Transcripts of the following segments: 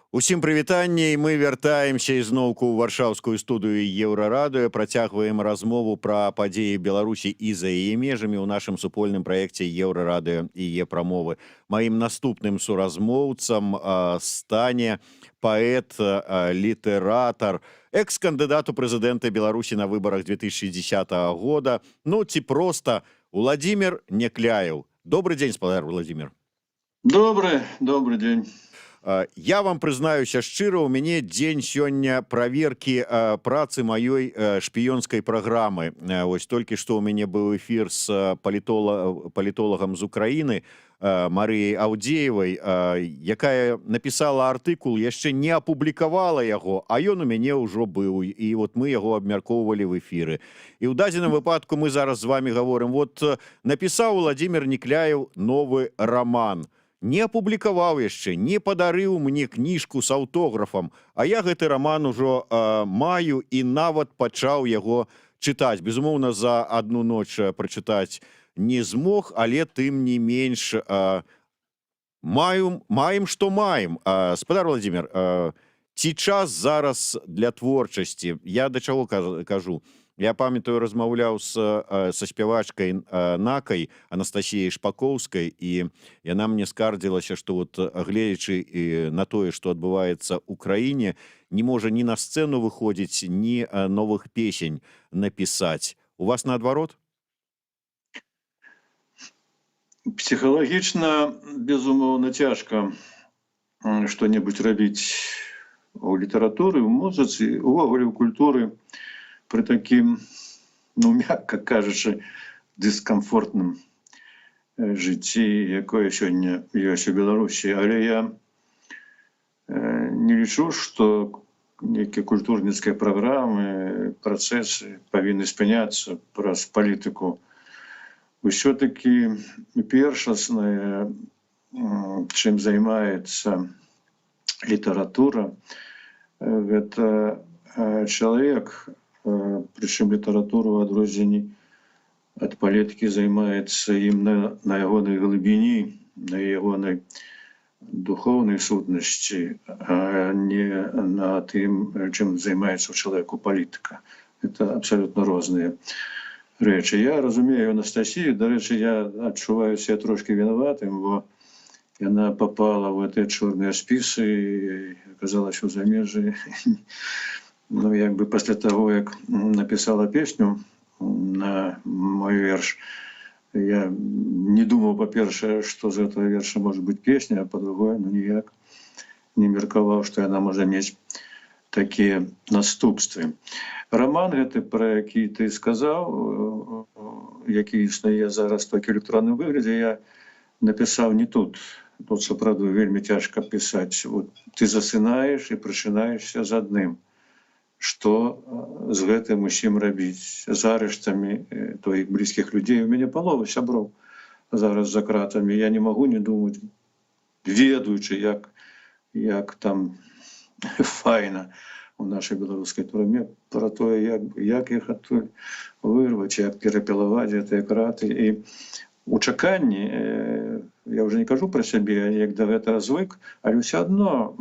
Усім прывітанне, і мы вяртаемся ізноўку ў варшаўскую студыю Еўрарадыё, працягваем размову пра падзеі Беларусі і за яе межамі ў нашым супольным праекце Еўрарадыё і Е-прамовы. Маім наступным суразмоўцам стане паэт, літаратар, экс-кандыдат у прэзідэнты Беларусі на выбарах 2010 года, ну ці проста Уладзімір Някляеў. Добрый дзень, спадар Владимир. Добрый день. Я вам прызнаюся шчыра, у мяне дзень сёння праверкі працы маёй шпіёнскай праграмы. Вось толькі што ў мяне быў эфір з палітолагам з Украіны Марыяй Аўдзеевай, якая напісала артыкул, яшчэ не апублікавала яго, а ён у мяне ўжо быў, і вот мы яго абмяркоўвалі в эфіры. І ў дадзеным выпадку мы зараз з вами гаворым, вот напісаў Уладзімір Някляеў новы раман. Не апублікаваў яшчэ, не падарыў мне кніжку з аўтографам, а я гэты раман ужо маю і нават пачаў яго чытаць. Безумоўна, за одну ноч прачытаць не змог, але тым не менш маем, што маем. Спадар Владимир, ці час зараз для творчасці? Я да чаго кажу? Я памятаю, размаўляў са спявачкай Накай Анастасіяй Шпакоўскай, і яна мне скардзілася, што вот гледзячы на тое, што адбываецца ў краіне, не можа ні на сцэну выходзіць, ні новых песень напісаць. У вас наадварот? Псіхалагічна, безумоўна, цяжка што-небудзь рабіць у літаратуры, у музыцы, увогуле ў культуры, при таким, ну, мягко кажучи, дискомфортным житті, якое сьогодні ёсць у Беларусі. Але я не лічу, што некія культурніцкія праграмы, працэсы павінны спыняцца праз палітыку. Усё-таки першаснае, чым займаецца літаратура, гэта чалавек, прычым літаратура ў адрозненні ад палітыкі займаецца ім на ягонай глыбіні, на ягонай духоўнай сутнасці, а не на тым, чым займаецца ў чалавеку палітыка. Это абсолютно розныя рэчы. Я разумею Анастасію, дарэчы, я адчуваю себя трошки вінаватым, бо яна попала в гэтыя чорныя спісы і аказалась у замежжы. Ну, як бы пасля таго, як напісала песню на мой верш, я не думаў, па-першае, што з гэтага верша можа быць песня, а па-другое, ну ніяк не меркаваў, што яна можа мець такія наступствы. Раман гэты, пра які ты сказаў, які існуе зараз толькі ў электронным выглядзе, я напісаў не тут. Тут, сапраўды, вельмі цяжка пісаць. Вот, ты засынаеш і прачынаешся з адным. Што з гэтым усім рабіць? З арыштамі твоих блізкіх людзей. У мяне палова сяброў зараз за кратамі. Я не магу не думаць, ведаючы, як там файна у нашай беларускай турме, пра тое, як іх адтуль вырваць, як перапілаваць гэтыя краты. І у чаканні, я ўжо не кажу пра сябе, як да гэтага звык, але ўсё адно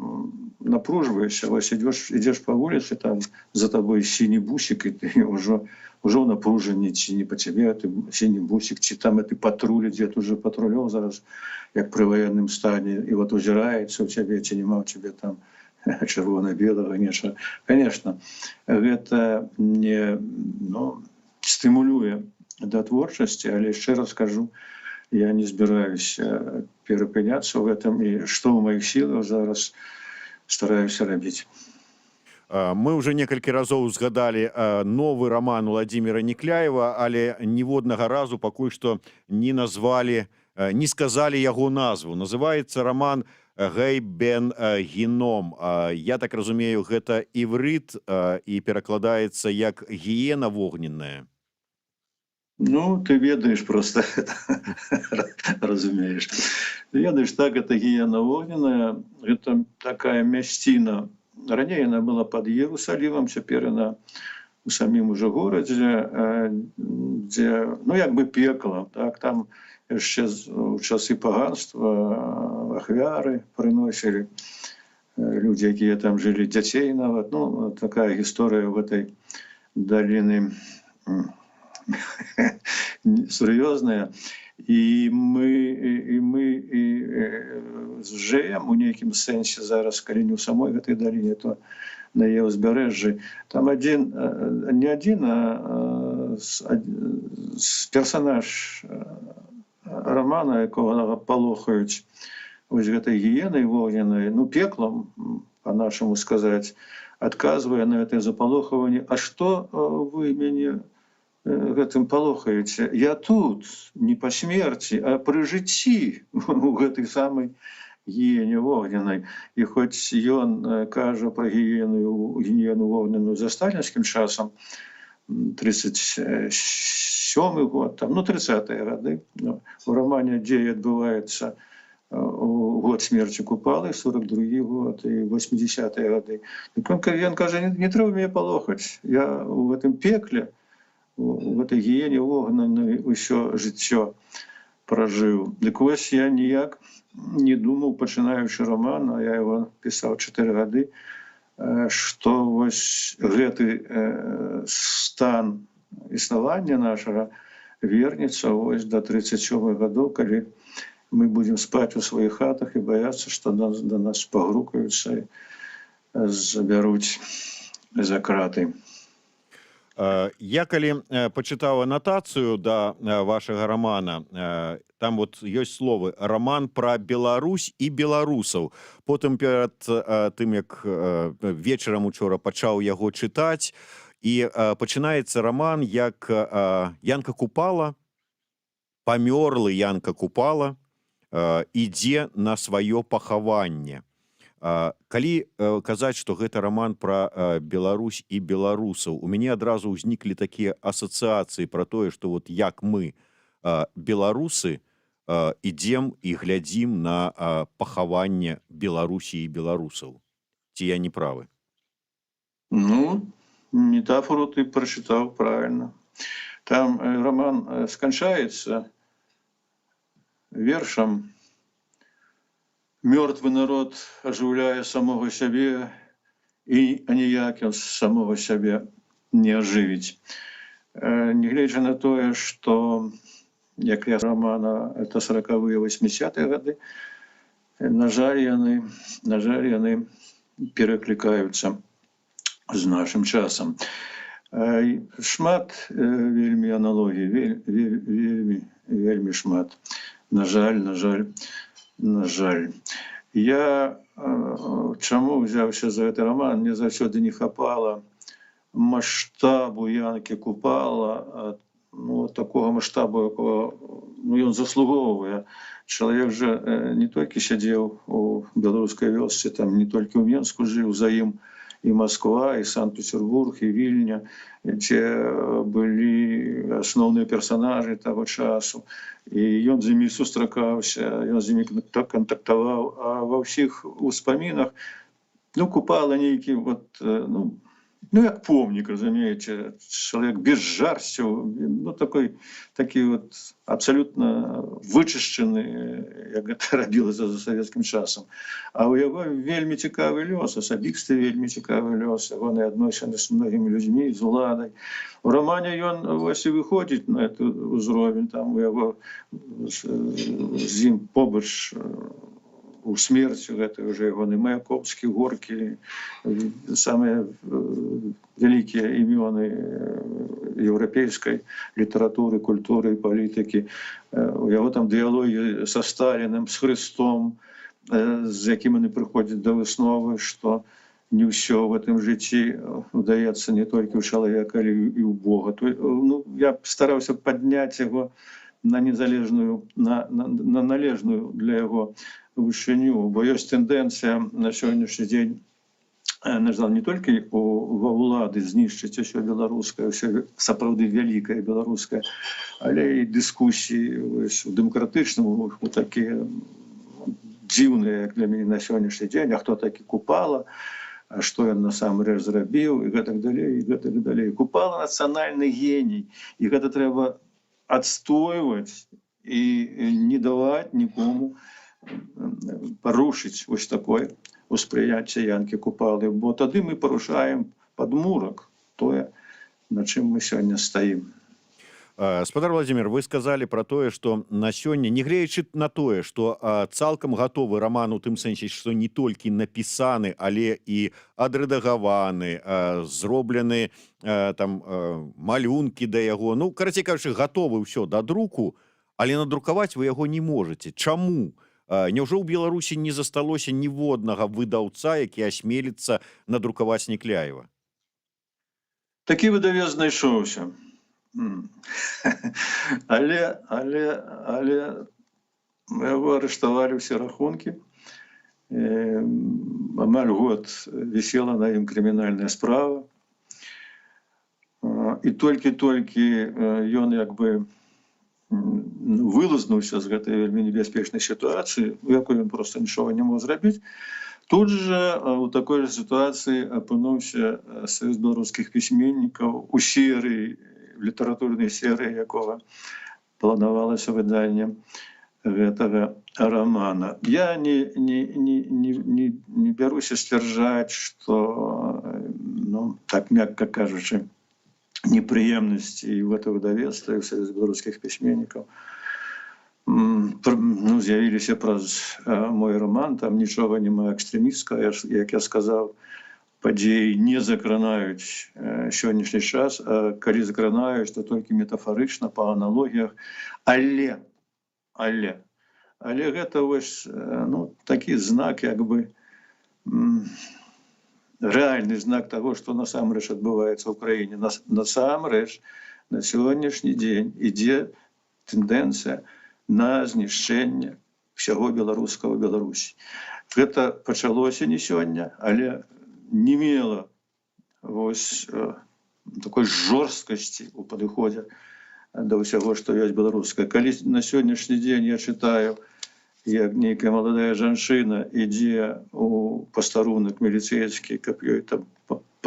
напружваешься, вось ідзеш па вуліцы, там за табой сіні бусік, і ты ўжо ў напружанні, ці не па цябе ты сіні бусік, ці там ты патруль ідзе, тут же патрулёў зараз, як пры ваенным стане, і вот узіраецца ў цябе, ці няма ў цябе там чырвона-белага, нечага. Конечно, гэта не стымулюе да творчасці, але яшчэ раз кажу, я не збіраюся перапыняцца ў гэтым, і што ў маіх сілах зараз стараюся рабіць. Мы уже некалькі разоў згадалі новы раман Уладзіміра Някляева, але ніводнага разу пакуль што не сказалі яго назву. Называецца раман «Гэй бен геном». Я так разумею, гэта іврыт і перакладаецца як «гіена вогненная». Ну, ты ведаеш просто, разумееш. Ведаеш, так, это гіена вогненная, это такая мясціна. Раней яна была пад Иерусалимом, цяпер яна у самім уже горадзе, дзе, ну, як бы пекла, так, там яшчэ ў часы паганства ахвяры прыносілі люди, якія там жылі, дзяцей нават. Ну, такая гісторыя в этой даліны сур'ёзная. І мы жывем у нейкім сэнсе зараз, калі не ў самой гэтай даліне, то на яе ўзбярэжжы. Там не адзін, персанаж рамана, якога палохаюць вось гэтай гіенай вогненнай, ну, пеклам, па-нашаму сказаць, адказвае на гэтае запалохаванне: а што вы мяне гэтым палохаеце? Я тут не па смерці, а пры жыцці у гэтай самай гіене вогненай. І хоць ён кажа пра гіену вогненную за сталінскім часам, 37-й год, там, ну, 30-е гады, ну, у рамане «Дзея» адбываецца у год смерці Купалы, 42-й год і 80-е гады. Ён кажа: не трэба мяне палохаць, я у гэтым пекле, у гэтай гіене вогненной усё жыццё пражыў. Дык вось я ніяк не думаў, пачынаючы раман, а я яго пісаў 4 гады, што вось гэты стан існавання нашага вернецца вось да 37-х гадоў, калі мы будзем спаць у сваіх хатах і баяцца, што да нас пагрукаюцца і забяруць за краты. Я калі пачытаў анатацыю да вашага рамана, там вот ёсць словы «раман пра Беларусь і беларусаў». Потым перад тым, як вечарам учора пачаў яго чытаць, і пачынаецца раман, як Янка Купала, памёрлы Янка Купала, ідзе на сваё пахаванне. Калі казаць, што гэта раман пра Беларусь і беларусаў, у мяне адразу ўзніклі такія асацыяцыі пра тое, што вот як мы, беларусы, ідзем і глядзім на пахаванне Беларусі і беларусаў. Ці я не правы? Ну, метафору ты прачытаў правильно. Там роман сканчаецца вершам: «Мёртвы народ ажыўляе самога сябе, і аніяк ён самога сябе не ажывіць». Нягледзячы на тое, што, як я романа, это 40-е, 80-е гады, на жаль, яны пераклікаюцца з нашым часам. Шмат вельмі аналогій, вельмі шмат. На жаль. Я чаму ўзяўся за гэты раман? Мне заўсёды не хапала маштабу Янкі Купала, ну, такога маштабу, якого ён заслугоўвае. Чалавек жа не толькі сядзеў у беларускай вёсцы, там не толькі ў Менску жыў, за ім і Москва, і Санкт-Петербург, і Вільня, дзе былі асноўныя персанажы таго часу. І ён з імі сустракаўся, ён з імі кантактаваў, а ва ўсіх успамінах, ну, Купала нейкі, вот, ну, як помнік, разумееце, чалавек без жарсцяў, ну, такі вот абсалютна вычышчаны, як гэта рабілася за савецкім часам. А ў яго вельмі цікавы лёс, асабісты вельмі цікавы лёс, ягоныя адносіны з многімі людзьмі, з уладай. У рамане ён вось і выходзіць на гэты ўзровень, там у яго з ім побач у смерцю, гэта ўжо ягоны Маяковскі, Горкі, самыя вялікія імёны еўрапейскай літаратуры, культуры і палітыкі. У яго там дыялогі са Сталіным, з Хрыстом, з якім яны прыходзяць да высновы, што не ўсё в гэтым жыцці удаецца не толькі ў чалавека, але і ў Бога. Ну, я стараўся падняць яго на незалежную, на належную для яго вышыню, бо ёсць тэндэнцыя на сённяшні дзень, на жаль, не толькі ва ўлады знішчыць усё беларускае, ўсё сапраўды вялікае беларускае, але і дыскусіі у дэмакратычным руху такія дзіўныя, як для мяне на сённяшні дзень, а хто такі Купала, а што ён насамрэч зрабіў, і гэтак далей, і гэтак далей. Купала нацыянальны геній, і гэта трэба адстойваць і не даваць нікому парушыць вось такой успрыяцця Янкі Купалы, бо тады мы парушаем падмурак тое, на чым мы сёння стаім. Спадар Владимир, вы сказали про тое, што на сёння, нягледзячы на тое, што цалкам гатовы раман у тым сэнсе, што не толькі напісаны, але і адрэдагаваны, зроблены там малюнкі да яго. Ну, карацей кажучы, гатовы ўсё да друку, але надрукаваць вы яго не можаце. Чаму? Няўжо ў Беларусі не засталося ніводнага выдаўца, які асмеліцца надрукаваць Некляева? Такі выдавец знайшоўся. Але яго арыштавалі ўсе рахункі. Амаль год вісела на ім крымінальная справа. І толькі ён як бы вылазнуўся з гэтай вельмі небяспечнай сітуацыі, у якой ён проста нічога не мог зрабіць. Тут же у такой же сітуацыі апынуўся Саюз беларускіх пісьменнікаў у серыі, літаратурнай серыі якога планавалася выданне гэтага рамана. Я не бяруся сцвярджаць, што, ну, так мякка кажучы, непрыемнасці і ў гэта выдавецтва, і ў Саюзе беларускіх пісьменнікаў з'явіліся праз мой раман. Там нічога няма экстрэмісцкага, як я сказаў, падзеі не закранаюць сённяшні час, а калі закранаюць, то толькі метафарычна, па аналогіях. Але гэта вось, ну, такі знак, як бы, рэальны знак таго, што насамрэч адбываецца ў краіне. Насамрэч, на сённяшні дзень ідзе тэндэнцыя на знішчэнне ўсяго беларускага ў Беларусі. Гэта пачалося не сёння, але не мела вось такой жорсткасці ў падыходзе да ўсяго, што ёсць беларускае. Калі на сённяшні дзень я чытаю, як нейкая маладая жанчына ідзе у пастарунак міліцэйскі, каб ёй там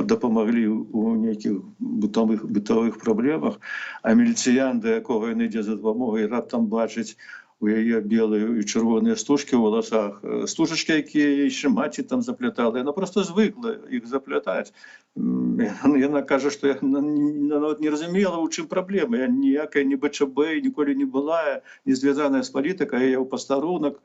дапамаглі ў нейкіх бытавых праблемах, а міліцыян, да якога ён ідзе за дапамогай, раптам бачыць у яе белыя і чырвоныя стужкі ў валасах, стужачкі, якія яшчэ маці там заплятала. Яна проста звыкла іх заплятаць. Яна кажа, што яна нават не разумела, у чым праблема. Я ніякая не БЧБ ніколі не была, не звязаная з палітыкай, я ў пастарунак,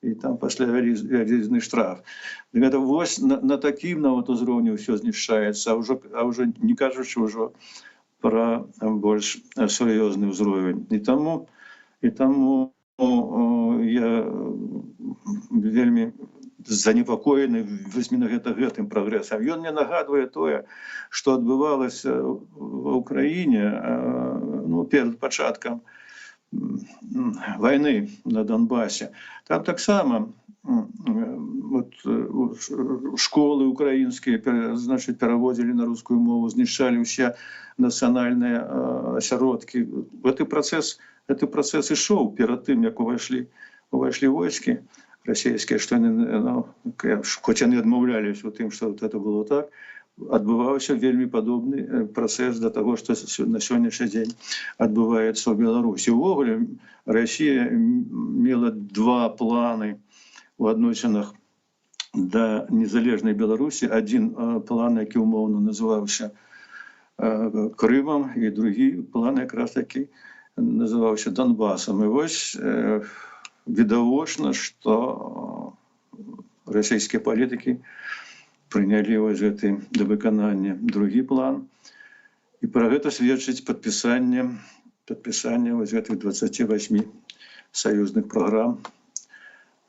і там пасля вялізны штраф. Гэта вось на такім нават узроўні ўсё знішчаецца, а ўжо не кажучы ўжо пра больш сур'ёзны ўзровень. І таму я вельмі занепакоены менавіта гэтым прагрэсам. Ён мне нагадвае тое, што адбывалася ва ўкраіне, ну, перад пачаткам вайны на Донбасе. Там таксама школы украінскія, значыць, пераводзілі на рускую мову, знішчалі ўсе нацыянальныя асяродкі. Гэты працэс ішоў перад тым, як увайшлі войскі расійскія, што яны, хоць яны адмаўляліся ў тым, што гэта было так, адбываўся вельмі падобны працэс да таго, што на сённяшні дзень адбываецца ў Беларусі. Увогуле, Расія мела два планы у адносінах да незалежнай Беларусі. Адзін план, які умоўна называўся Крымам, і другі план якраз такі называўся Донбасам. І вось відавочна, што расійскія палітыкі прынялі вось гэты да выканання другі план. І пра гэта сведчыць падпісанне вось гэтых 28 саюзных праграм,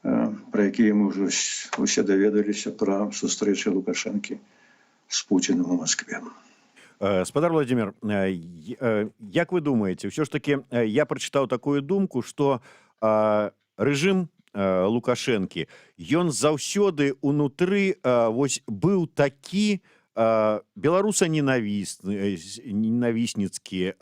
пра якія мы ўжо усе даведаліся пра сустрэчы Лукашэнкі з Пуцінам у Маскве. Спадар Владимир, як вы думаеце, ўсё ж таки я прачытаў такую думку, што рэжым Лукашэнкі, ён заўсёды унутры вось быў такі беларусаненавісніцкі,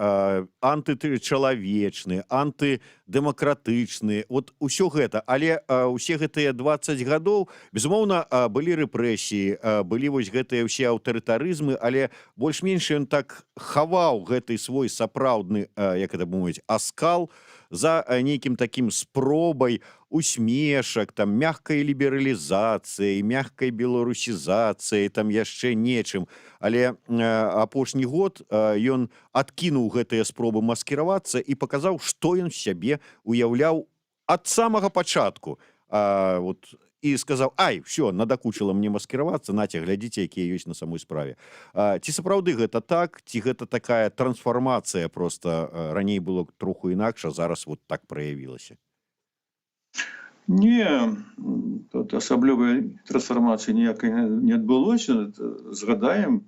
антычалавечны, антыдэмакратычны, вот усё гэта. Але ўсе гэтыя 20 гадоў, безумоўна, былі рэпрэсіі, былі вось гэтыя ўсе аўтарытарызмы, але больш-менш ён так хаваў гэты свой сапраўдны, як это мовіць, аскал за нейкім такім спробай усмешак, там мягкай лібералізацыі, мягкай беларусізацыі, там яшчэ нечым. Але апошні год ён адкінуў гэтыя спробы маскіравацца і паказаў, што ён сябе уяўляў ад самага пачатку. Вот, і сказаў: ай, все, надакучыла мне маскіравацца, наце, глядзіце, якія ёсць на самой справе. Ці сапраўды гэта так, ці гэта такая трансфармацыя, просто раней было троху інакш, а зараз вот так праявілася? Не, тут асаблівай трансфармацыі ніякай не адбылося. Згадаем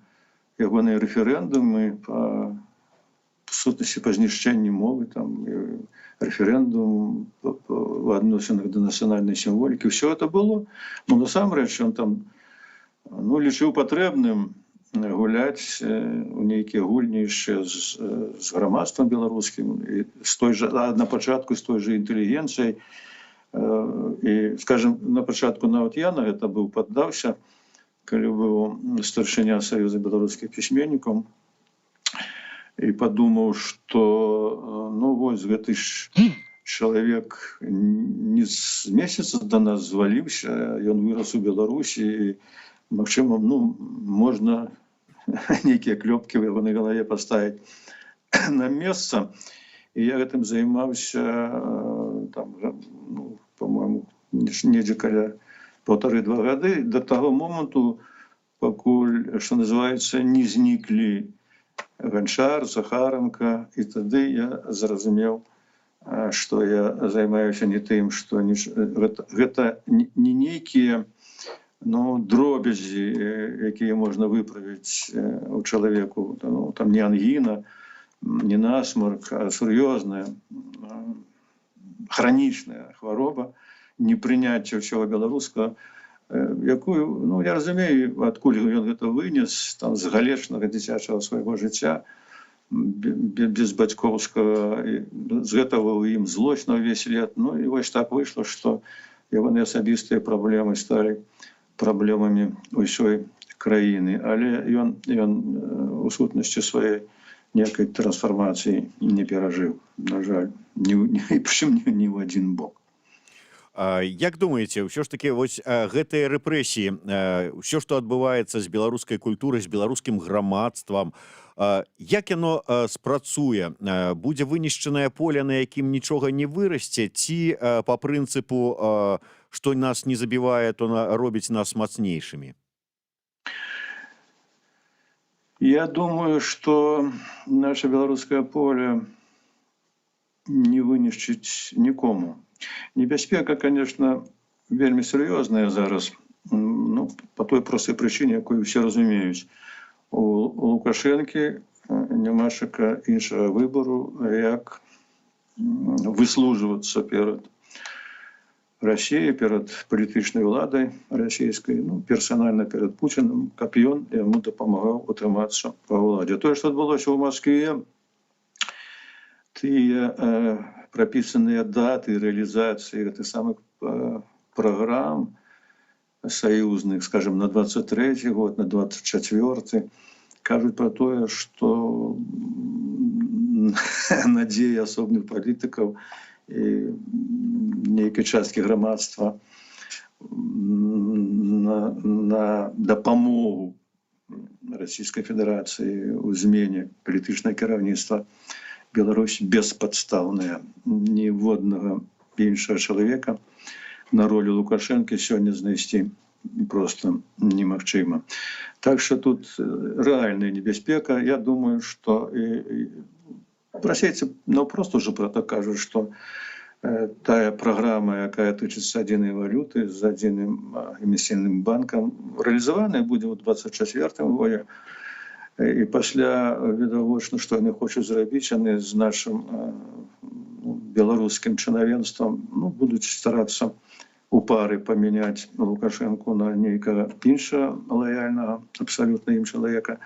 ягоныя рэферэндумы па сутнасці па знішчэнні мовы, там рэферэндум в адносінах да нацыянальнай сімволікі. Все это было. Ну, насамрэч, ён там лічыў патрэбным гуляць у нейкія гульні яшчэ з грамадствам беларускім, і на пачатку з той жа інтэлігенцыяй. І, скажем, на пачатку нават я на гэта быў паддаўся, калі быў старшыня Саюза беларускіх пісьменнікаў, і падумаў, што вось гэты ж чалавек не з месяца да нас зваліўся, ён вырас у Беларусі, і, магчыма, можна нейкія клёпкі ў ягонай галаве паставіць на месца. І я гэтым займаўся там, по-моему, недзе каля 1,5–2 гады, до таго моманту, пакуль, што называецца, не зніклі Ганчар, Захаранка, і тады я зразумеў, што я займаюся не тым, што гэта не нейкія дробязі, якія можна выправіць у чалавеку, там не ангіна, не насмарк, а сур'ёзная, хранічная хвароба, непрыняцце ўсяго беларускага, якую, я разумею, адкуль ён гэта вынес, там, з галечнага дзіцячага свайго жыцця, без бацькоўскага, з гэтага ў ім злосць на ўвесь свет. І вось так выйшла, што ягоныя асабістыя праблемы сталі праблемамі ўсёй краіны. Але ён у сутнасці сваёй ніякай трансфармацыі не перажыў, на жаль, прычым ні ў адзін бок. Як думаеце, ўсё ж такі вось гэтыя рэпрэсіі, ўсё, што адбываецца з беларускай культурай, з беларускім грамадствам, як яно спрацуе? Будзе вынішчанае поле, на якім нічога не вырасце, ці па прынцыпу, што нас не забівае, то робіць нас мацнейшымі? Я думаю, что наше белорусское поле не вынішчыць нікому. Небяспека, конечно, вельмі сур'ёзная зараз, по той простай прычыне, якую все разумеюць. У Лукашэнкі нямашака іншага выбору, як выслужвацца перад Россией, перед палітычнай уладай расійскай, персанальна перед Путіным, каб ён яму дапамагаў утрымацца па ўладзе. Тое, што адбылося ў Маскве, тыя прапісаныя даты рэалізацыі гэтых самых праграм саюзных, скажем, на 23-й год, на 24-й, кажуць пра тое, што надзеі асобных палітыкаў і нейкай часткі грамадства на дапамогу Расійскай Федэрацыі ў змене палітычнага кіраўніцтва Беларусі беспадстаўная. Ніводнага іншага чалавека на ролю Лукашэнкі сёння знайсці просто немагчыма. Так што тут рэальная небяспека. Я думаю, што расейцы наўпрост ужо пра так кажуць, што тая праграма, якая тычыцца адзінай валюты з адзіным эмісійным банкам, рэалізаваная будзе ў 24-м годзе. І пасля відавочна, што яны хочуць зрабіць, яны з нашым беларускім чынавенствам будуць старацца у пары памяняць Лукашэнку на нейкага іншага лаяльнага, абсалютна ім чалавека.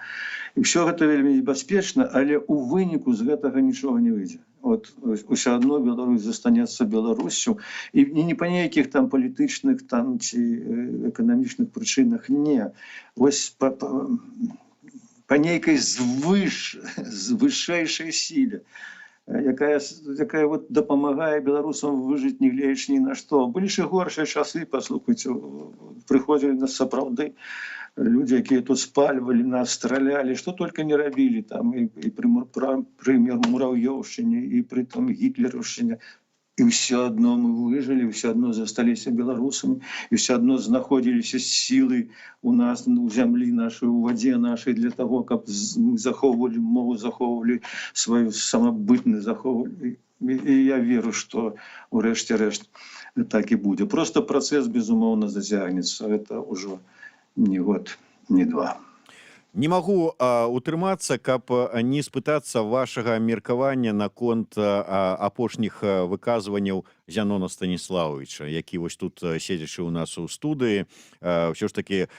І ўсё гэта вельмі небяспечна, але ў выніку з гэтага нічога не выйдзе. От усё адно Беларусь застанецца Беларуссю, і не па нейкіх там палітычных там ці эканамічных прычынах, не. Вось па нейкай вышэйшай сіле. якая вот дапамагае беларусам выжыць, не гледзячы ні на што. Былі ж і горшыя часы, паслухайце, прыходзілі нас сапраўды люди, якія тут спальвалі нас, стралялі, што толькі не рабілі там і пры Мурав'ёўшчыне, і пры там Гітлераўшчыне. І ўсё адно мы выжылі, ўсё адно засталіся беларусамі, і ўсё адно знаходзіліся сілы у нас, у зямлі нашай, у вадзе нашай, для таго, каб мы захоўвалі мову, захоўвалі сваю самабытнасць, захоўвалі. І я веру, што у рэшце рэшт так і будзе. Просто працэс, безумоўна, зацягнецца. Это ўжо не год, не два. Не магу утрымацца, каб не спытацца вашага меркавання наконт апошніх выказванняў Зянона Станіславовича, які вось тут, седзячы ў нас у студыі, ўсё ж такі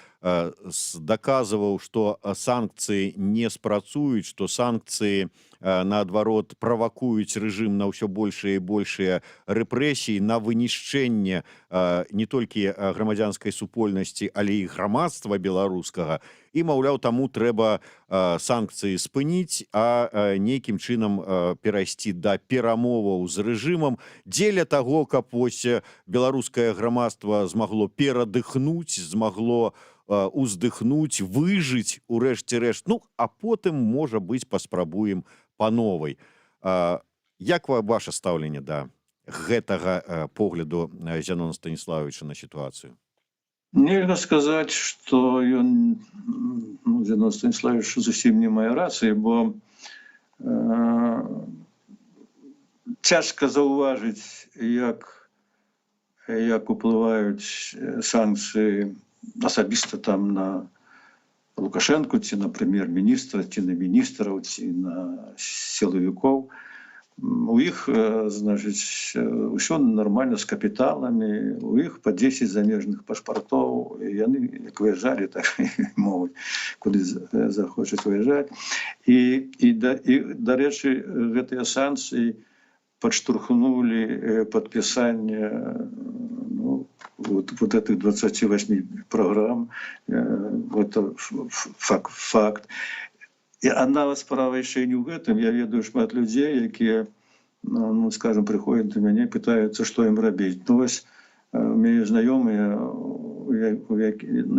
даказваў, што санкцыі не спрацуюць, што санкцыі, наадварот, правакуюць рэжым на ўсё большыя і большыя рэпрэсіі, на вынішчэнне не толькі грамадзянскай супольнасці, але і грамадства беларускага. І, маўляў, таму трэба санкцыі спыніць, а нейкім чынам перайсці да перамоваў з рэжымам дзеля таго, каб вось беларускае грамадства змагло перадыхнуць, змагло уздыхнуць, выжыць у рэшце рэшт. Ну, а потым, можа быць, паспрабуем па новай. Як ваша стаўленне да гэтага погляду Зянона Станіславовича на сітуацыю? Нельга сказаць, што ён, Зянон Станіславович, зусім не мае рацыі, бо цяжка заўважыць, як уплываюць санкцыі асабіста там на Лукашэнку, ці на прэм'ер-міністра, ці на міністраў, ці на сілавікоў. У іх, значыць, усё нормально з капіталамі, у іх па 10 замежных пашпартоў, і яны, як выязджалі, так і могуць, куды захочуць выязджаць. І, дарэчы, гэтыя санкцыі падштурхнулі падпісанне вот этих 28 программ. Это факт. А нават справа яшчэ не ў гэтым. Я ведаю шмат людзей, якія, ну, скажем, прыходзяць да мяне, пытаюцца, што ім рабіць. Ну, вось, у мяне знаёмыя,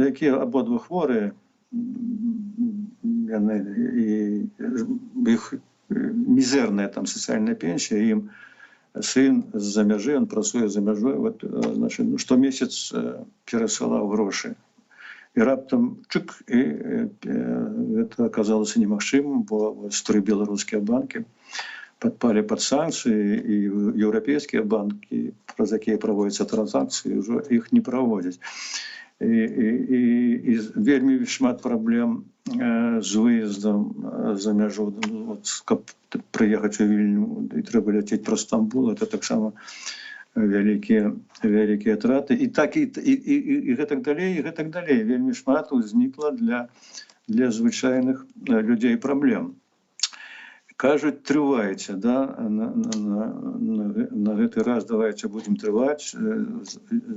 якія абодва хворыя, і іх мізэрная там сацыяльная пенсія, ім сын з-за мяжы, ён працуе за мяжой, вот, значит, штомесяц перасылаў грошы. І раптам чык, і гэта аказалася немагчымым, бо 3 беларускія банкі падпалі пад санкцыі, і еўрапейскія банкі, праз якія праводзяцца транзакцыі, ўжо іх не праводзяць. І вельмі шмат праблем з выездам за мяжу. Вот, каб прыехаць у Вільню, і трэба ляцець праз Стамбул, это таксама вялікія траты. І гэтак далей, і гэтак далей. Вельмі шмат узнікла для звычайных людзей праблем. Кажуць, трывайце, да, на гэты раз давайте будем трываць,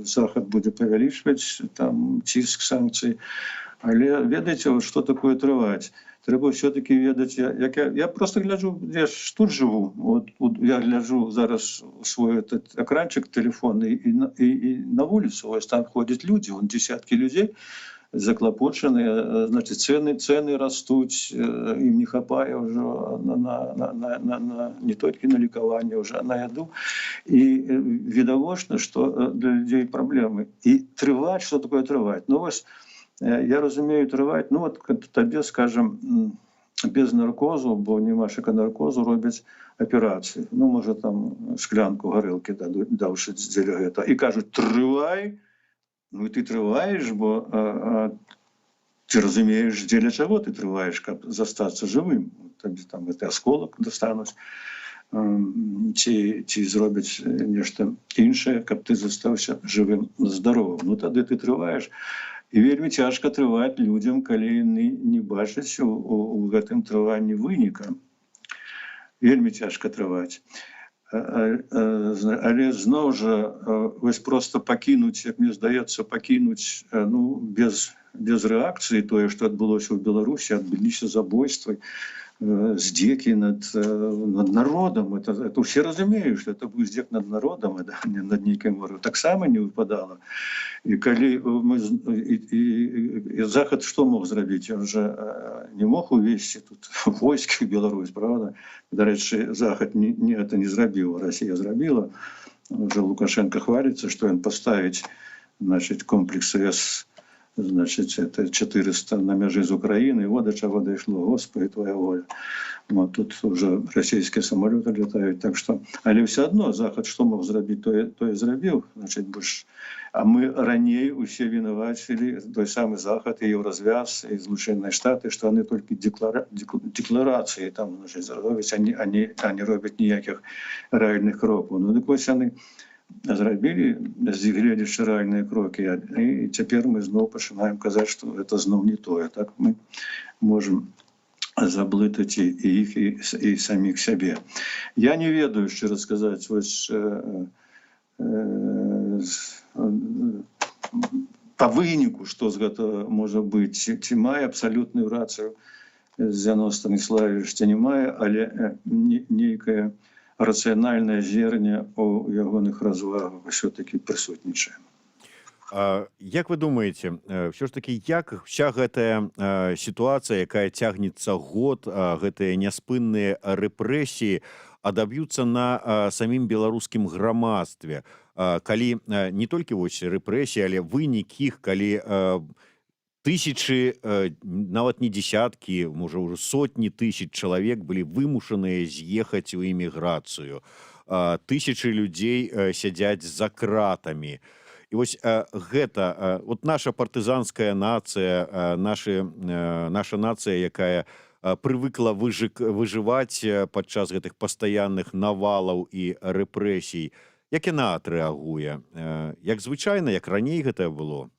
Захад будзе павялічваць там ціск санкцый. Але ведаеце, што такое трываць? Трэба ўсё-такі ведаць, я просто гляджу, я ж тут жыву, вот я гляджу зараз свой этот экранчык телефонны, і на вуліцу, ось там ходзяць людзі, вон десяткі людзей, заклапочаныя, значит, цены растуць, ім не хапае ўжо не толькі на лекаванне, ўжо на яду. І відавочна, што для людзей праблемы. І трываць, што такое трываць? Ну вось, я разумею трываць, ну вот табе, скажем, без наркозу, бо няма шаканаркозу, робяць аперацыю. Ну, можа, там шклянку гарэлкі даўшы дзеля гэта. І кажуць, трывай. Ну, ты трываеш, бо ты разумееш, дзеля чаго ты трываеш, каб застацца жывым. Табе там гэты асколак дастануць, ці зробяць нешта іншае, каб ты застаўся жывым, здаровым. Ну, тады ты трываеш. І вельмі цяжка трываць людзям, калі яны не бачаць у гэтым трыванні выніка. Вельмі цяжка трываць. Але зноў жа, вось проста пакінуць, як мне здаецца, пакінуць, ну, без рэакцыі тое, што адбылося ў Беларусі, адбыліся забойствы, здеки над народом. Это все разумеют, что это будет здек над народом, а не над неким вором. Так само не выпадало. І калі мы і захад што мог зрабіць, ён жа не мог увесці тут войскі в Беларусь, правда? Дарэчы, захад это не зрабіў, Расія зрабіла. Уже Лукашенко хвалится, что он поставить, значит, комплекс С, значит, это 400 на мяжы з Украины, вот до чего дошло, Господи, твоя воля. Вот тут уже российские самолеты летают, так что, але все одно захад что мог зрабіць, то и зрабіў, значит, больше. А мы раней усе вінавацілі той самый захад и Евразвяз и Злученные Штаты, что они только декларации там, значит, робяць, а не робяць ніяких реальных кроков. Ну так вось они зрабілі, гледзячы рэальныя крокі, і цяпер мы зноў пачынаем казаць, што это зноў не тое. Так мы можам заблытаць і іх, і саміх сябе. Я не ведаю, шчыра сказаць, вось па выніку, што з гэтага можа быць, ці мае абсалютную рацыю Зяно Станіславович, ці не мае, але нейкая рацыянальнае зерне у ягоных развагах ўсё-такі прысутнічае. Як вы думаеце, ўсё ж такі, як вся гэтая сітуацыя, якая цягнецца год, гэтыя няспынныя рэпрэсіі адаб'юцца на самім беларускім грамадстве, калі не толькі вось рэпрэсіі, але вынік іх, калі тысячы, нават не десяткі, можа ўжо сотні тысяч чалавек былі вымушаныя з'ехаць у эміграцыю. Тысячы людзей сядзяць за кратамі. І вось гэта, вот наша партызанская нацыя, наша нацыя, якая прывыкла выжываць падчас гэтых пастаянных навалаў і рэпрэсій, як яна адрэагуе? Як звычайна, як раней гэта было?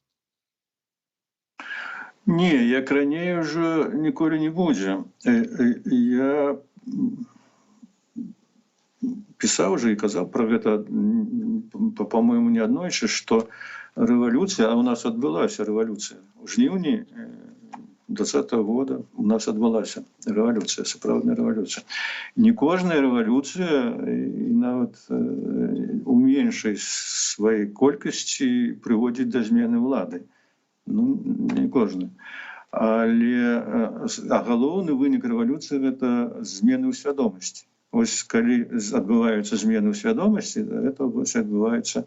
Не, як раней уже ніколі не будзе. Я пісаў уже і казаў пра гэта, па-моему, не аднойчы, што рэвалюцыя, а у нас адбылася рэвалюцыя. У жніўні 2020 года у нас адбылася рэвалюцыя, сапраўдная рэвалюцыя. Не кожная рэвалюцыя, і нават у меншай сваёй колькасці прыводзіць да змены ўлады. Ну, не кожны. Але галоўны вынік рэвалюцыі – гэта змены ў свядомасці. Ось калі адбываюцца змены ў свядомасці, гэта адбываецца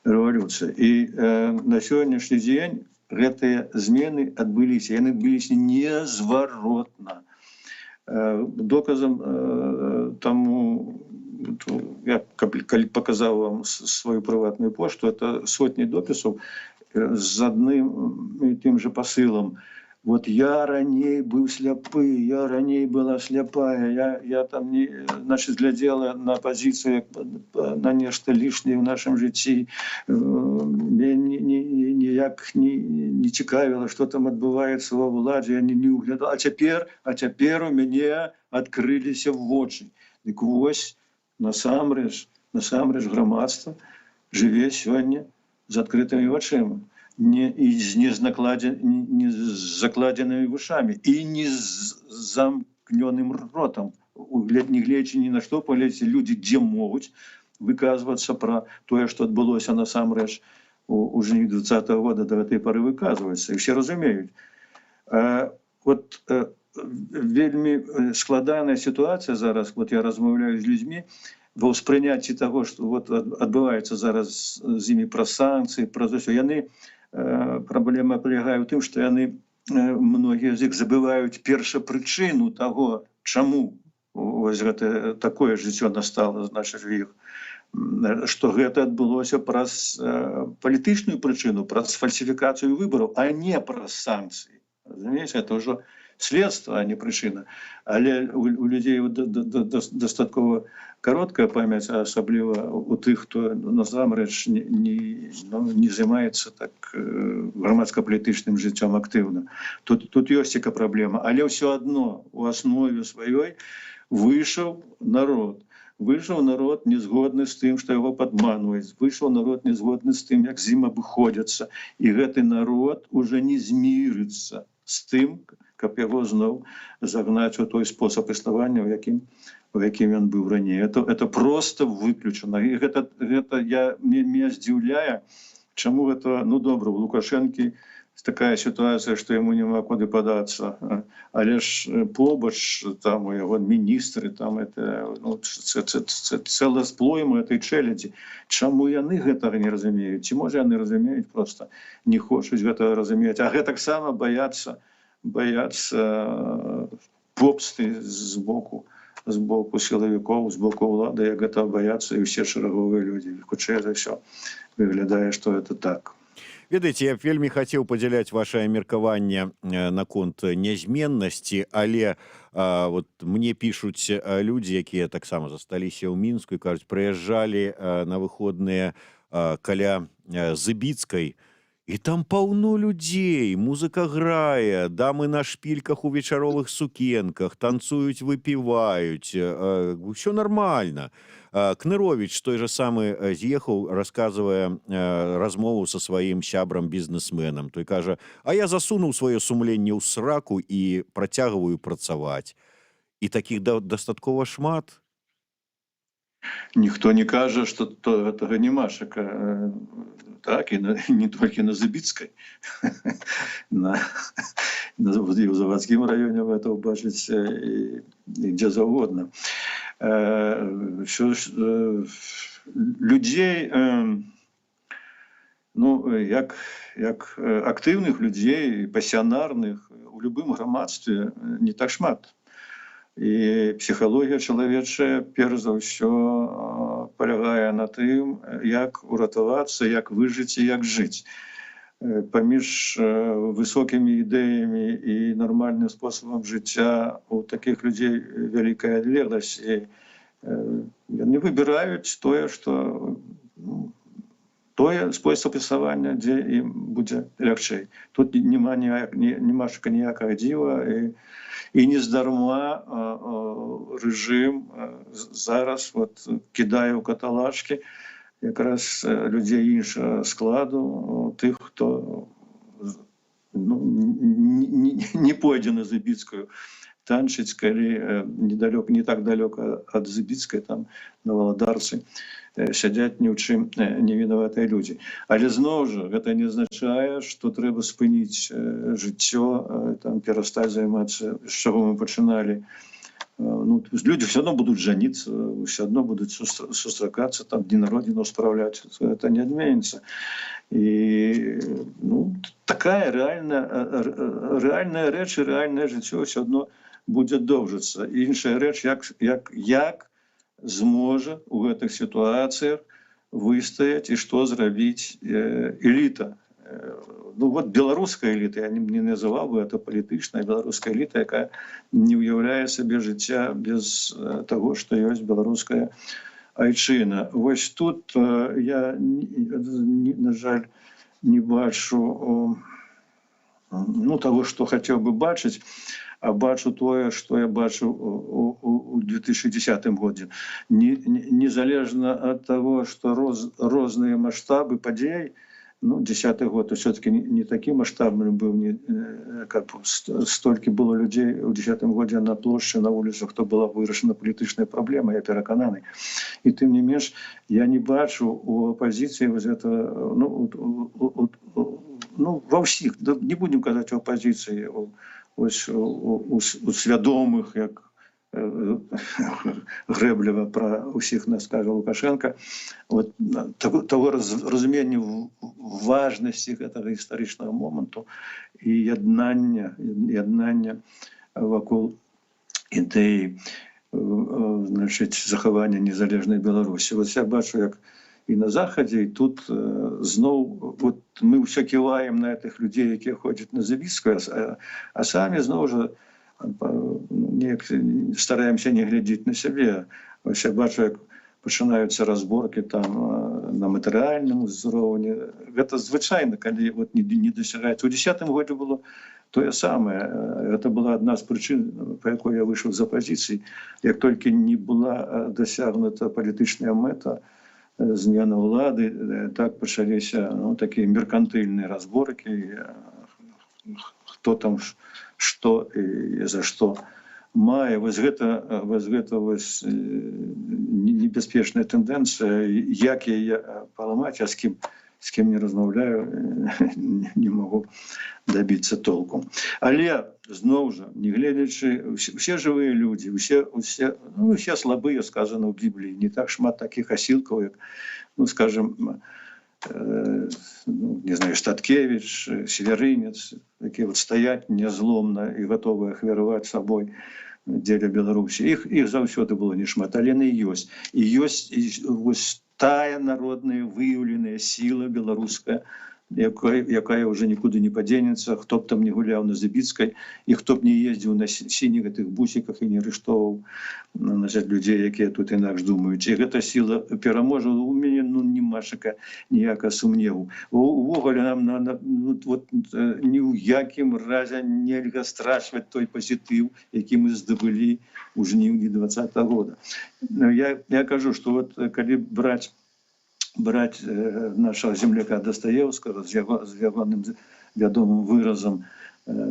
рэвалюцыя. І на сённяшні дзень гэтыя змены адбыліся. Яны адбыліся незваротна. Доказам таму, я калі паказаў вам сваю прыватную пошту, это сотні допісаў з адным і тым жа пасылам. Вот я раней быў сляпы, я раней была сляпая, я там не, значит, глядела на пазіцыю, на нешта лішняе ў нашым жыцці, ніяк не цікавіла, што там адбываецца ва ўладзе, я не ўглядала. А цяпер у мяне адкрыліся вочы. Дык вось, насамрэч грамадства жыве сёння з адкрытымі вачыма, не з закладзенымі вушамі і не з замкнёным ротам. Не гледзячы ні на што, паглядзіце, людзі дзе могуць выказвацца пра тое, што адбылося насамрэч у жніўні 2020 года, да гэтай пары выказваюцца, і ўсе разумеюць. Вот вельмі складаная сітуацыя зараз, вот я размаўляю з людзьмі, ва ўспрыняцці таго, што вот адбываецца зараз з імі праз санкцыі, праз усё. Яны, праблема палягае ў тым, што яны, многія з іх забываюць першапрычыну таго, чаму вось гэта такое жыццё настала, значыць, у іх, што гэта адбылося праз палітычную прычыну, праз фальсіфікацыю выбараў, а не праз санкцыі. Разумееце, это ўжо следства, а не прычына. Але у людзей дастаткова кароткая памяць, а асабліва у тых, хто насамрэч не займаецца так грамадска-палітычным жыццём актыўна. Тут ёсць яка праблема, але ўсё адно у аснове сваёй выйшаў народ. Выйшаў народ не згодны з тым, што яго падманваюць. Выйшаў народ не згодны з тым, як з ім абыходзяцца. І гэты народ уже не змірыцца з тым, каб яго зноў загнаць у той спосаб існавання, у якім ён быў раней. Это просто выключана. І гэта меня здзіўляе, чаму гэта, ну добра, у Лукашэнкі такая ситуация, что ему нема куды податься, але ж побач там у яго міністры, там это, ну, цэлая сплойма этой чэлядзі. Чаму яны гэтага не разумеюць? Ці можа яны разумеюць, просто не хочуць гэтага разумець, а гэтаксама баяцца попсты з боку сілавікоў, з боку ўлады, як гэта баяцца і ўсе шэраговыя людзі. Хутчэй за ўсё выглядае, што это так. Ведаеце, я б вельмі хацеў падзяляць вашае меркаванне наконт нязменнасці, але вот мне пішуць людзі, якія таксама засталіся ў Мінску і кажуць, прыязджалі на выходныя каля Зыбіцкай, і там паўно людзей, музыка грае, дамы на шпільках у вечаровых сукенках, танцуюць, выпіваюць, ўсё нармальна. Кныровіч той же самы з'ехаў, расказвае размову са сваім сябрам-бізнесменам. Той кажа, а я засунуў сваё сумленне ў сраку і працягваю працаваць. І такіх дастаткова шмат. Ніхто не кажа, што гэтага нямашака. Так, і не толькі на Зыбіцкай. В заводскім раёне вы это ўбачыце і дзе заўгодна. Людзей, ну, як актыўных людзей, пасіянарных у любым грамадстве не так шмат. І псіхалогія чалавечая, перш за ўсё, палягае на тым, як уратавацца, як выжыць і як жыць. Паміж высокімі ідэямі і нармальным спосабам жыцця у такіх людзей вялікая адлегласць. І яны выбіраюць тое, што тое спосаб існавання, дзе ім будзе лягчэй. Тут немашка ніякага дзіва, і нездарма рэжым зараз кідае ў каталажкі якраз людзей іншага складу, тых, хто не пойдзе на Зыбіцкую танчыць, калі не так далёка ад Зыбіцкай, там на Валадарцы сядзяць ні ў чым невінаватыя людзі. Але зноў жа гэта не азначае, што трэба спыніць жыццё, там перастаць займацца, з чаго мы пачыналі. Ну, люди все равно будут жениться, все равно будут сустракаться, там дни народзінаў справляць, это не адменіцца. І ну, такая рэальная рэч і рэальнае жыццё все адно будзе доўжыцца. Іншая рэч, як зможа у гэтых сітуацыях выстаяць і што зрабіць эліта. Ну вот беларуская эліта, я не называў бы это палітычная беларуская эліта, якая не ўяўляе сабе жыцця без таго, што ёсць беларуская айчына. Вось тут я, на жаль, не бачу таго, што хацеў бы бачыць, а бачу тое, што я бачыў у 2010 годзе. Незалежна ад таго, што розныя маштабы падзей, ну, 10-й год все-таки не такі маштабны быў, столькі было людзей у 10-м годзе на плошчы, на вуліцах, хто была вырашана палітычная праблема, я перакананы. І тым не менш, я не бачу у апазіцыі ва ўсіх, не будем казаць у апазіцыі, у свядомых, як Грэблева пра ўсіх нас кажа Лукашенко, таго разумення важнасці гэтага гістарычнага моманту і яднання вакол ідэі захавання незалежнай Беларусі. Вот я бачу, як і на Захадзе, і тут зноў мы ўсё ківаем на тых людзей, якія ходзяць на Зыбіцкую, а самі зноў жа стараемся не глядзець на сябе. Ось я бачу, як пачынаюцца разборкі там на матэрыяльным узроўні. Гэта звычайна, калі не дасягаецца. У 10-м годзе было тое самае. Гэта была адна з прычын, па якой я выйшаў з апазіцыі. Як толькі не была дасягнута палітычная мэта змена ўлады, так пачаліся такія меркантыльныя разборкі, хто там што і за што мае. Вось гэта небяспечная тэндэнцыя, як яе паламаць, а з кім не размаўляю, не магу дабіцца толку. Але зноў жа, не гледзячы, усе жывыя людзі, усе слабыя, сказано ў Бібліі, не так шмат такіх асілкаў, як, скажем, не знаю, Статкевич, Северынец, якія вот стаяць нязломна і гатовыя ахвяраваць сабой дзеля Беларусі. Іх заўсёды было не шмат, але яны ёсць. І ёсць вось тая народная выяўленая сіла беларуская, якая ўжо нікуды не падзенецца, хто б там не гуляў на Забіцкай, і хто б не ездзіў на сініх гэтых бусіках і не арыштоўваў людзей, якія тут інакш думаюць. І гэта сіла пераможа. У мяне няма ніякага сумневу. Увогуле нам ні ў якім разе нельга страчваць той пазітыў, які мы здабылі ў жніўні 2020 года. Я кажу, што вот калі браць нашего земляка Достоевского з ягоным вядомым выразам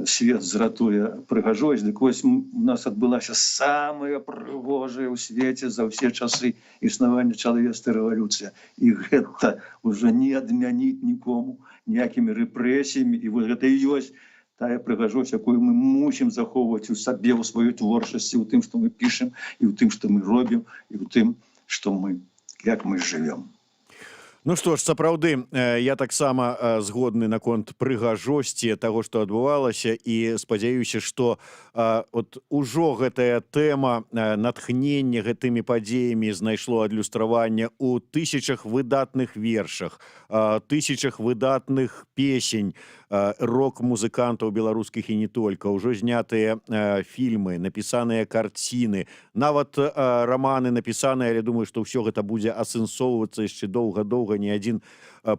«Свет зратуе прыгажосць», дык вось у нас адбылася самая прыгожая ў свеце за ўсе часы існавання чалавецкай рэвалюцыя. І гэта ўжо не адмяніць нікому ніякімі рэпрэсіямі. І вот гэта і ёсць тая прыгажосць, якую мы мусім захоўваць у сабе, у сваёй творчасці, у тым, што мы пішам, і ў тым, што мы робім, і ў тым, як мы жывём. Ну што ж, сапраўды, я таксама згодны наконт прыгажосці таго, што адбывалася, і спадзяюся, што ужо гэтая тэма натхнення гэтымі падзеямі знайшло адлюстраванне ў тысячах выдатных вершах, тысячах выдатных песень рок-музыкантаў беларускіх і не толькі. Ужо знятыя фільмы, напісаныя карціны, нават раманы напісаныя, але думаю, што ўсё гэта будзе асэнсоўвацца яшчэ доўга-доўга, не адзін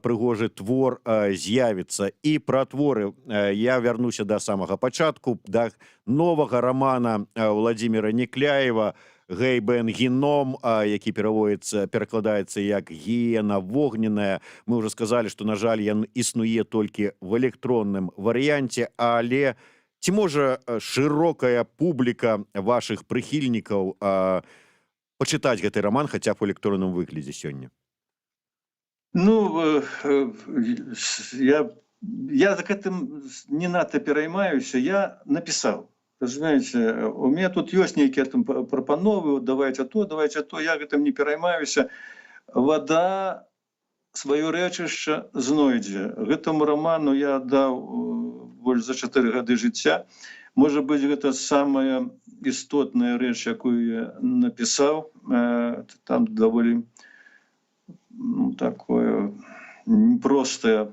прыгожы твор з'явіцца. І пра творы я вярнуся да самага пачатку, да новага рамана Владзіміра Някляева «Гэй-бен геном», які перакладаецца як «гіена вогненная». Мы ўжо сказалі, што, на жаль, ён існуе толькі в электронным варыянце, але ці можа шырокая публіка вашых прыхільнікаў пачытаць гэты раман хаця б у электронным выглядзе сёння? Я за гэтым не надта пераймаюся. Я напісаў. Разумееце, у меня тут ёсць нейкія там прапановы, давайте то, я гэтым не пераймаюся. Вада сваё рэчышча знойдзе. Гэтаму раману я даў больш за 4 гады жыцця. Можа быць, гэта самая істотная рэч, якую я напісаў. Там даволі такое непростае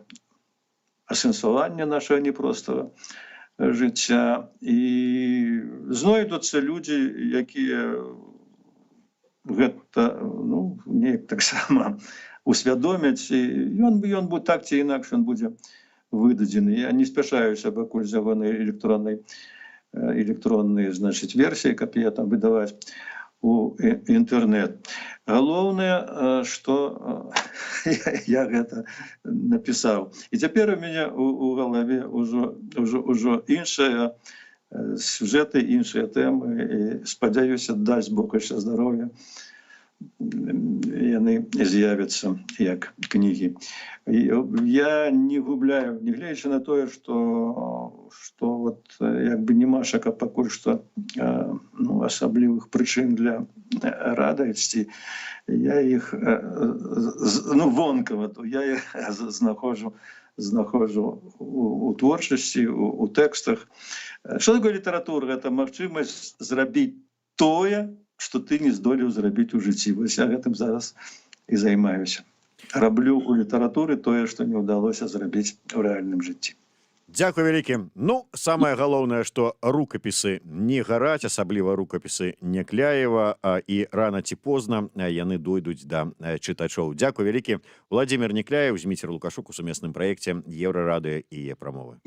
асэнсаванне нашага непростага жыцця. І знойдуцца людзі, якія гэта неяк таксама усвядомяць. Ён будзе так ці інакш, ён будзе выдадзены. Я не спяшаюся пакуль з ягонай электроннай, значыць, версіі, каб я там выдаваць у інтэрнэт. Галоўнае, што я гэта напісаў. І цяпер у мяне у галаве ўжо іншыя сюжэты, іншыя тэмы. І спадзяюся, дасць Бог яшчэ здароўя, яны з'явяцца як кнігі. Я не губляю, не гледзячы на тое, што як бы немашака пакуль што асаблівых прычын для радасці. Я іх вонкава, я іх знаходжу у творчасці, у тэкстах. Што такое літаратура? Гэта магчымасць зрабіць тое, што ты не здолеў зрабіць у жыцці. Вось я гэтым зараз і займаюся. Раблю у літаратуры тое, што не ўдалося зрабіць у рэальным жыцці. Дзякуй вялікі. Самае галоўнае, што рукапісы не гараць, асабліва рукапісы Някляева, і рана ці позна яны дойдуць да чытачоў. Дзякуй вялікі. Владзімір Някляев, Зміцер Лукашук у сумесным праекце Еўрарадыё і Е-прамовы.